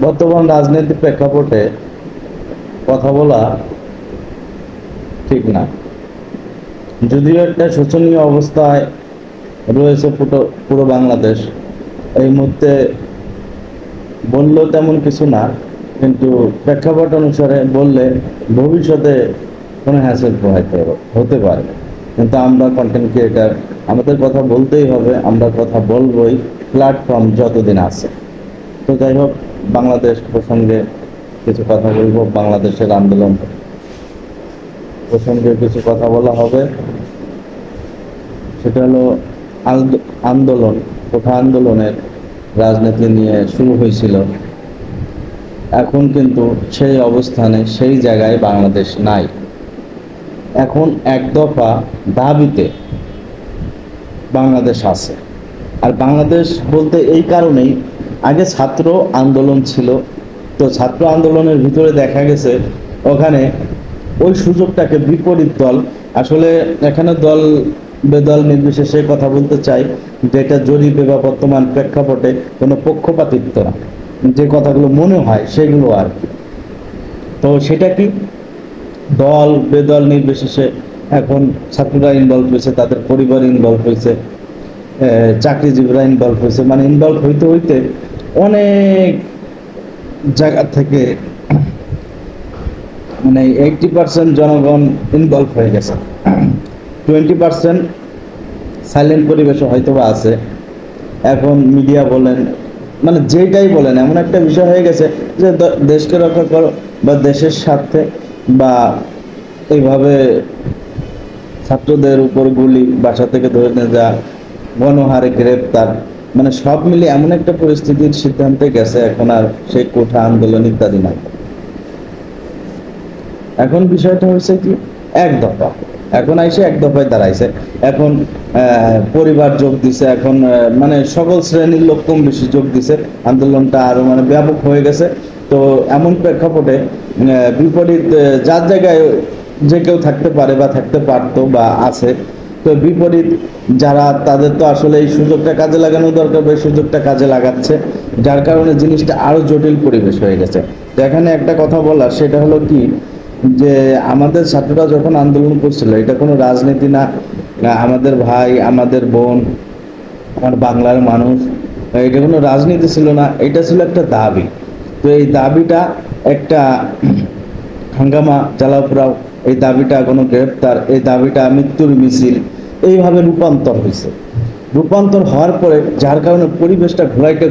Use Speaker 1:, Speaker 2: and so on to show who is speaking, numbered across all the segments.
Speaker 1: বর্তমান রাজনৈতিক প্রেক্ষাপটে কথা বলা ঠিক না। যদিও একটা শোচনীয় অবস্থায় রয়েছে পুরো বাংলাদেশ, এই মুহূর্তে বললেও তেমন কিছু না, কিন্তু প্রেক্ষাপট অনুসারে বললে ভবিষ্যতে কোনো হ্যাসেল হতে পারে। কিন্তু আমরা কন্টেন্ট ক্রিয়েটার, আমাদের কথা বলতেই হবে, আমরা কথা বলবই প্ল্যাটফর্ম যতদিন আছে। তো যাই হোক, বাংলাদেশ প্রসঙ্গে কিছু কথা বলবো, বাংলাদেশের আন্দোলন প্রসঙ্গে কিছু কথা বলা হবে। সেটা হলো আন্দোলন, কোঠা আন্দোলনের রাজনীতি নিয়ে শুরু হয়েছিল। এখন কিন্তু সেই অবস্থানে, সেই জায়গায় বাংলাদেশ নাই। এখন এক দফা দাবিতে বাংলাদেশ আছে। আর বাংলাদেশ বলতে এই কারণেই, আগে ছাত্র আন্দোলন ছিল, তো ছাত্র আন্দোলনের ভিতরে দেখা গেছে ওখানে ওই সুযোগটাকে বিপরীত দল, আসলে এখানে দল বেদল নির্বিশেষে কথা বলতে চাই, যেটা জরিপে বা বর্তমান প্রেক্ষাপটে কোনো পক্ষপাতিত্ব না, যে কথাগুলো মনে হয় সেগুলো আর কি। তো সেটা কি, দল বেদল নির্বিশেষে এখন ছাত্ররা ইনভলভ হয়েছে, তাদের পরিবার ইনভলভ হয়েছে, চাকরিজীবীরা ইনভলভ হয়েছে, মানে ইনভলভ হইতে হইতে অনেক জায়গা থেকে মানে 80% জনগণ ইনভলভ হয়ে গেছে। 20% সাইলেন্ট পরিবেশও হয়তো বা আছে। এখন মিডিয়া বলেন, মানে যেটাই বলেন, এমন একটা বিষয় হয়ে গেছে যে দেশকে রক্ষা করো বা দেশের স্বার্থে বা এইভাবে ছাত্রদের উপর গুলি, বাসা থেকে ধরে নিয়ে যা, গণহারে গ্রেপ্তার, মানে সব মিলে এমন একটা পরিস্থিতির সিদ্ধান্তে গেছে এখন আর সেই কোঠা আন্দোলন ইত্যাদি নাই। এখন বিষয়টা হচ্ছে কি, এক দফা, এখন আইসে এক দফায় দাঁড়াইছে। এখন পরিবার যোগ দিছে, এখন মানে সকল শ্রেণীর লোক কম বেশি যোগ দিছে, আন্দোলনটা আরো মানে ব্যাপক হয়ে গেছে। তো এমন প্রেক্ষাপটে বিপরীত যার জায়গায় যে কেউ থাকতে পারে বা থাকতে পারতো বা আছে, তো বিপরীত যারা, তাদের তো আসলে এই সুযোগটা কাজে লাগানো দরকার, বা এই সুযোগটা কাজে লাগাচ্ছে, যার কারণে জিনিসটা আরো জটিল পরিবেশ হয়ে গেছে। তো এখানে একটা কথা বলার, সেটা হলো কি, যে আমাদের ছাত্ররা যখন আন্দোলন করছিল, এটা কোনো রাজনীতি না, আমাদের ভাই, আমাদের বোন, আমার বাংলার মানুষ, এটা কোনো রাজনীতি ছিল না, এটা ছিল একটা দাবি। তো এই দাবিটা একটা হাঙ্গামা, জ্বালাও, এই দাবিটা কোনো গ্রেপ্তার, এই দাবিটা মৃত্যুর মিছিল, এইভাবে রূপান্তর হয়েছে। রূপান্তর হওয়ার পরে যার কারণে পরিবেশটা ঘোলাইতে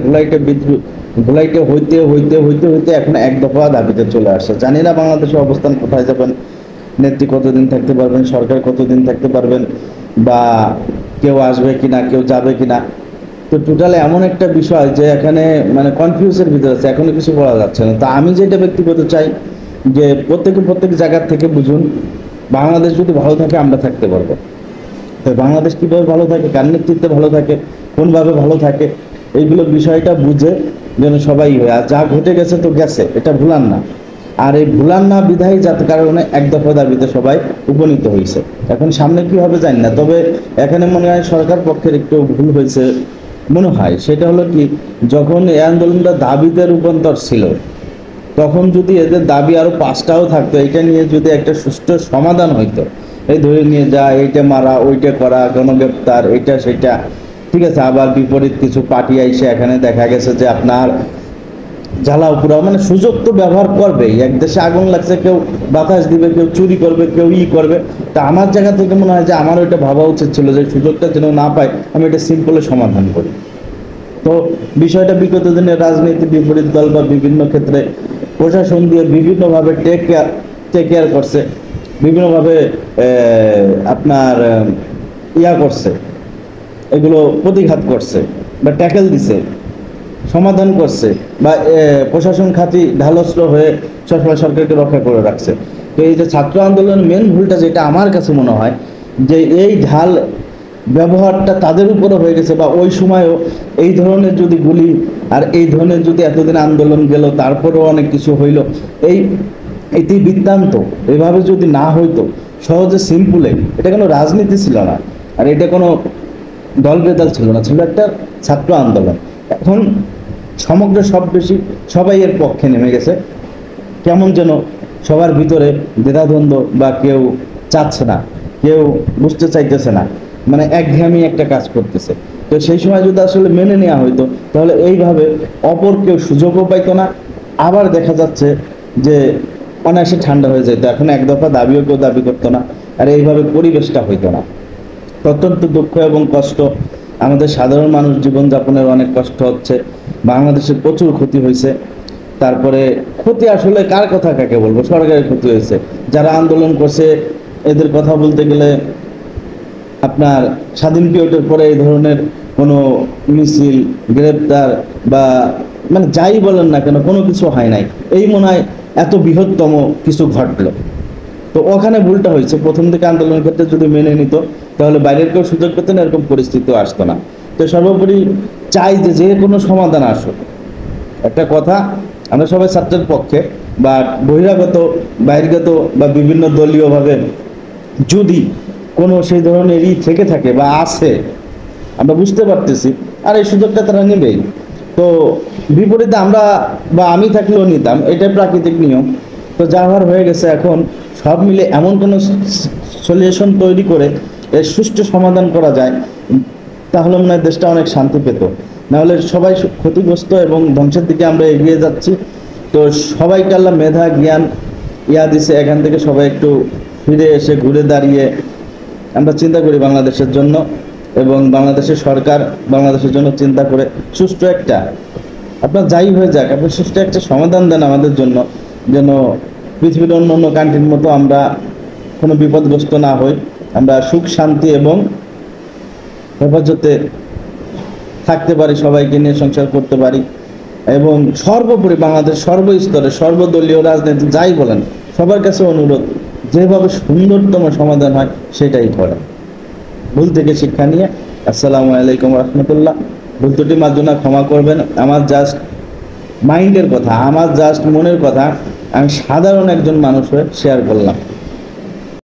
Speaker 1: হইতে হইতে হইতে হইতে এখন এক দফা দাবিতে চলে আসে। জানি না বাংলাদেশের অবস্থান কোথায় যাবেন, নেত্রী কতদিন থাকতে পারবেন, সরকার কতদিন থাকতে পারবেন, বা কেউ আসবে কিনা, কেউ যাবে কিনা। তো টোটালি এমন একটা বিষয় যে এখানে মানে কনফিউজের ভিতরে আছে, এখনো কিছু বলা যাচ্ছে না। তা আমি যেটা ব্যক্তিগত চাই, যে প্রত্যেক জায়গার থেকে বুঝুন, বাংলাদেশ যদি ভালো থাকে আমরা থাকতে পারবো। তো বাংলাদেশ কীভাবে ভালো থাকে, কার নেতৃত্বে ভালো থাকে, কোনভাবে ভালো থাকে, এইগুলো বিষয়টা বুঝে যেন সবাই হয়। আর যা ঘটে গেছে তো গেছে, এটা ভুলান না। আর এই ভুলান না বিধায়ী যাতে কারণে এক দফা দাবিতে সবাই উপনীত হয়েছে। এখন সামনে কি হবে জানি না, তবে এখানে মনে হয় সরকার পক্ষের একটু ভুল হয়েছে মনে হয়। সেটা হলো কি, যখন এই আন্দোলনটা দাবিতে রূপান্তর ছিল, তখন যদি এদের দাবি আরো 5টাও থাকতো, এটা নিয়ে যদি একটা সুষ্ঠু সমাধান হইতো, এই ধরে নিয়ে যা, এইটা মারা, ওইটা করা, গণগ্রেপ্তার, এটা সেটা, ঠিক আছে। আবার বিপরীত কিছু পার্টি আইসে এখানে দেখা গেছে যে আপনার জ্বালাও পুরাও, মানে সুযোগ তো ব্যবহার করবেই। এক দেশে আগুন লাগছে, কেউ বাতাস দিবে, কেউ চুরি করবে, কেউ করবে। তা আমার জায়গা থেকে মনে হয় যে আমার ওইটা ভাবা উচিত ছিল যে সুযোগটা যেন না পায়, আমি এটা সিম্পলে সমাধান করি। তো বিষয়টা বিগত দিনের রাজনীতি, বিপরীত দল বা বিভিন্ন ক্ষেত্রে প্রশাসন দিয়ে বিভিন্নভাবে টেক কেয়ার করছে, বিভিন্নভাবে আপনার করছে, এগুলো প্রতিঘাত করছে বা ট্যাকেল দিছে, সমাধান করছে, বা প্রশাসন খাতি ঢালস্র হয়ে সরকারকে রক্ষা করে রাখছে। তো এই যে ছাত্র আন্দোলনের মেন ভুলটা যেটা আমার কাছে মনে হয়, যে এই ঢাল ব্যবহারটা তাদের উপরে হয়ে গেছে, বা ওই সময়ও এই ধরনের যদি গুলি আর এই ধরনের যদি এতদিন আন্দোলন গেল, তারপরেও অনেক কিছু হইল, এই ইতিবৃত্তান্ত এভাবে যদি না হইতো, সহজে সিম্পলে, এটা কোনো রাজনীতি ছিল না, আর এটা কোনো দল বেদল ছিল না, ছিল একটা ছাত্র আন্দোলন। এখন সমগ্র সব বেশি সবাই এর পক্ষে নেমে গেছে। কেমন যেন সবার ভিতরে দ্বিধাদ্বন্দ্ব, বা কেউ চাচ্ছে না, কেউ বুঝতে চাইতেছে না, মানে একঘেয়েমি একটা কাজ করতেছে। তো সেই সময় যদি আসলে মেনে নেওয়া হইতো, তাহলে এইভাবে অপর কেউ সুযোগও পাইতো না। আবার দেখা যাচ্ছে যে অনায়াসে ঠান্ডা হয়ে যেত, এখন এক দফা দাবিও কেউ দাবি করতো না, আর এইভাবে পরিবেশটা হইতো না। অত্যন্ত দুঃখ এবং কষ্ট, আমাদের সাধারণ মানুষ জীবনযাপনের অনেক কষ্ট হচ্ছে, বাংলাদেশের প্রচুর ক্ষতি হয়েছে। তারপরে ক্ষতি আসলে কার কথা কাকে বলবো, সরকারের ক্ষতি হয়েছে, যারা আন্দোলন করছে এদের কথা বলতে গেলে আপনার স্বাধীন পিরিয়ডের পরে এই ধরনের কোনো মিছিল, গ্রেপ্তার বা মানে যাই বলেন না কেন, কোনো কিছু হয় নাই। এই মনে হয় এত বৃহত্তম কিছু ঘটলো। তো ওখানে ভুলটা হয়েছে, প্রথম দিকে আন্দোলনের ক্ষেত্রে যদি মেনে নিত, তাহলে বাইরের কেউ সুযোগ পেতেন, এরকম পরিস্থিতিও আসতো না। তো সর্বোপরি চাই যে যে কোনো সমাধান আসুক। একটা কথা, আমরা সবাই ছাত্রের পক্ষে, বা বহিরাগত, বহির্গত বা বিভিন্ন দলীয়ভাবে যদি কোনো সেই ধরনেরই থেকে থাকে বা আছে, আমরা বুঝতে পারতেছি, আর এই সুযোগটা তারা নেবেই। তো বিপরীতে আমরা বা আমি থাকলেও নিতাম, এটাই প্রাকৃতিক নিয়ম। তো যা হওয়ার হয়ে গেছে, এখন সব মিলে এমন কোনো সলিউশন তৈরি করে এর সুষ্ঠু সমাধান করা যায়, তাহলে মনে হয় দেশটা অনেক শান্তি পেত। নাহলে সবাই ক্ষতিগ্রস্ত এবং ধ্বংসের দিকে আমরা এগিয়ে যাচ্ছি। তো সবাইকে আল্লাহ মেধা জ্ঞান দিছে, এখান থেকে সবাই একটু ফিরে এসে ঘুরে দাঁড়িয়ে আমরা চিন্তা করি বাংলাদেশের জন্য, এবং বাংলাদেশের সরকার বাংলাদেশের জন্য চিন্তা করে সুষ্ঠু একটা, আপনার যাই হয়ে যাক, আপনি সুষ্ঠু একটা সমাধান দেন আমাদের জন্য, যেন পৃথিবীর অন্য অন্য কান্ট্রির মতো আমরা কোনো বিপদগ্রস্ত না হই, আমরা সুখ শান্তি এবং হেফাজতে থাকতে পারি, সবাইকে নিয়ে সংসার করতে পারি। এবং সর্বোপরি বাংলাদেশ সর্বস্তরে সর্বদলীয় রাজনীতি যাই বলেন, সবার কাছে অনুরোধ, যেভাবে সুন্দরতম সমাধান হয় সেটাই করেন। ভুল থেকে শিক্ষা নিয়ে। আসসালামু আলাইকুম রহমতুল্লাহ। ভুল ত্রুটি মার্জনা ক্ষমা করবেন। আমার জাস্ট মাইন্ডের কথা, আমার জাস্ট মনের কথা আমি সাধারণ একজন মানুষ হয়ে শেয়ার করলাম।